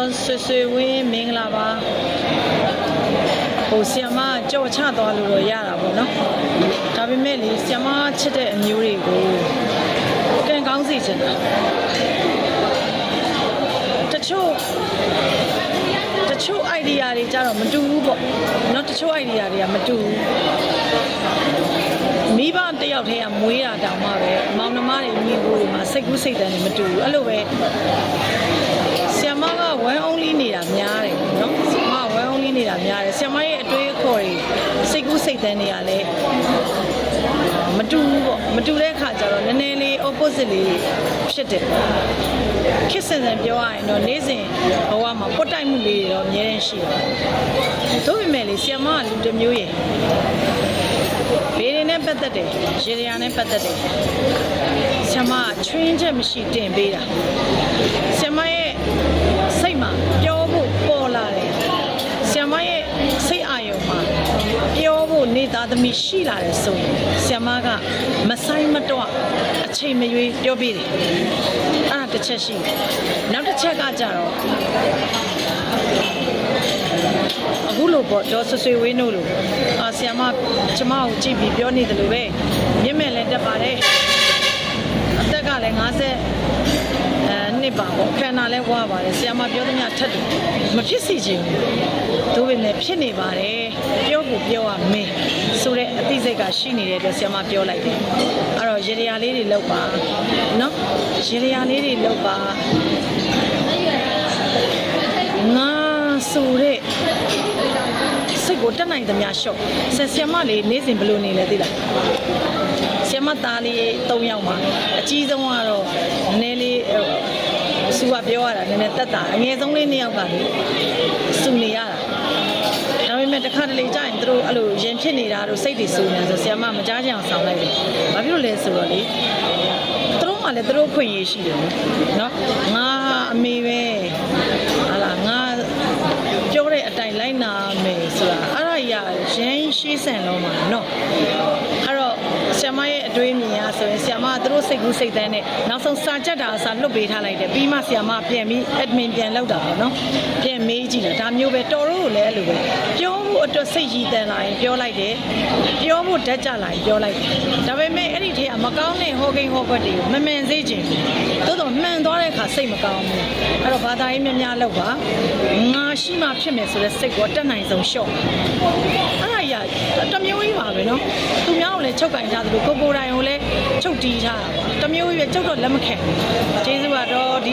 တော့ဆွေဝင်းမင်္ဂလာပါဟိုဆီယမကြော်ချသွားလို့တော့ရတာပေါ့နော်ဒါပေမဲ့လေဆီယမချစ်တဲ့အမျိုးတွေကိုကန်ကောင်းစီချင်တာတချို့ idea တွေကြတော့မတူဘူးပေါ့နော်တချို့ idea တွေကမတူဘူးမိဘတယောက်တည်းကမွေးတာတောင်မှပဲမောင်နှမတွေမိဖို့တွေမှာစိတ်ကူးစိတ်တမ်းတွေမတူဘူးအဲ့လိုပဲဆီယမက one only နေတာများတယ်နော်ဆီယမ one only နေတာများတယ်ဆီယမရဲ့အတွေးအခေါ်တွေစိတ်ကူးစိတ်တမ်းတွေကလည်းမတူဘူးပေါ့မတူတဲ့အခါကျတော့နည်းနည်းလေး opposite လေးဖြစ်တယ်ခစ်စင်စင်ပြောရရင်တော့နေ့စဉ်ဘဝမှာပွတ်တိုက်မှုလေးတွေတော့အများကြီးရှိတယ်။သို့ပေမဲ့လေဆီယမကလူတစ်မျိုးရဲ့ဘေးရင်းနဲ့ပတ်သက်တယ်ရေရရာနဲ့ပတ်သက်တယ်ဆီယမကချွင်းချက်မရှိတင်ပေးတာဆီယမရဲ့စိတ်မှာပြောဖို့ပေါ်လာတယ်ဆီယမရဲ့စိတ်အာရုံမှာပြောဖို့နေသားသမီးရှိလာတယ်ဆိုရင်ဆီယမကမဆိုင်မတော့အချိန်မရွေးပြောပြတယ်အဲ့ဒါတစ်ချက်ရှိတယ်နောက်တစ်ချက်ကကြတော့အခုလို့ပေါ့တော့ဆွေဝင်းတို့လို့ဆီယမကျမကိုကြည့်ပြီးပြောနေတယ်လို့ပဲမြင့်မဲ့လည်းတက်ပါတယ်အသက်ကလည်း50နှစ်ပါပေါ့ခန္ဓာလည်းဝါပါတယ်ဆီယမပြောသမျှထက်တယ်မဖြစ်စီချင်ဘူးတို့ပဲလည်းဖြစ်နေပါတယ်ပြောဖို့ပြောရမင်းဆိုတဲ့အသိစိတ်ကရှိနေတဲ့အတွက်ဆီယမပြောလိုက်တယ်အဲ့တော့ရေရာလေးတွေလောက်ပါနော်ရေရာလေးတွေလောက်ပါငါဆိုတဲ့စိတ်ကိုတက်နိုင်သမျှရှော့ဆီယမလေးနေ့စဉ်ဘယ်လိုနေလဲသိလားဆီယမသားလေး3ယောက်မှာအကြီးဆုံးကတော့နည်းနည်းလေးစုကပြောရတာနည်းနည်းတက်တာအငယ်ဆုံးလေး2ယောက်ကလေစုနေရတာဒါပေမဲ့တစ်ခါတလေကြာရင်သူတို့အဲ့လိုရင်ဖြစ်နေတာတို့စိတ်တွေစုနေတာဆိုဆီယမမကြားချင်အောင်ဆောင်လိုက်တယ်ဘာဖြစ်လို့လဲဆိုတော့လေသူတို့မှလည်းသူတို့ခွင့်ရရှိတယ်နော်ငါအမေပဲဟာလားငါပြောတဲ့အတိုင်းလိုက်နာမယ်ဆိုတာအဲ့ဒါကြီးရရင်ရှိဆန်လုံးမှာနော်အဲ့တော့ဆီယမရဲ့အတွေးအမြင်အားဆိုရင်ဆီယမကသူတို့စိတ်ကူးစိတ်သန်းနဲ့နောက်ဆုံးစာချက်တာအစားလွတ်ပေးထားလိုက်တယ်ပြီးမှဆီယမပြန်ပြီး admin ပြန်လောက်တာပေါ့နော်ပြန်မေးကြည့်တယ်ဒါမျိုးပဲတော်တို့ကိုလည်းအဲ့လိုပဲပြောဖို့အတွက်စိတ်ရည်တန်လာရင်ပြောလိုက်တယ်ပြောဖို့ဓာတ်ကြလာရင်ပြောလိုက်တယ်ဒါပေမဲ့အဲ့ဒီထဲကမကောင်းတဲ့ဟောကိန်းဟောကွက်တွေကိုမမှန်စေချင်ဘူးတိုးတော့မှန်သွားတဲ့အခါစိတ်မကောင်းဘူးအဲ့တော့ဘာသာရေးများများလောက်ပါငါရှိမှဖြစ်မယ်ဆိုတဲ့စိတ်ကိုတက်နိုင်ဆုံးရှော့အဲ့ဒါကြီးတမျိုးကြီးပါပဲနော်သူများကိုလည်းချုပ်ကင်ထားသလိုကိုယ်တိုင်ကိုလည်းချုပ်တီးထားတာပေါ့တမျိုးကြီးပဲချုပ်တော့လက်မခံကျေးဇူးပါတော့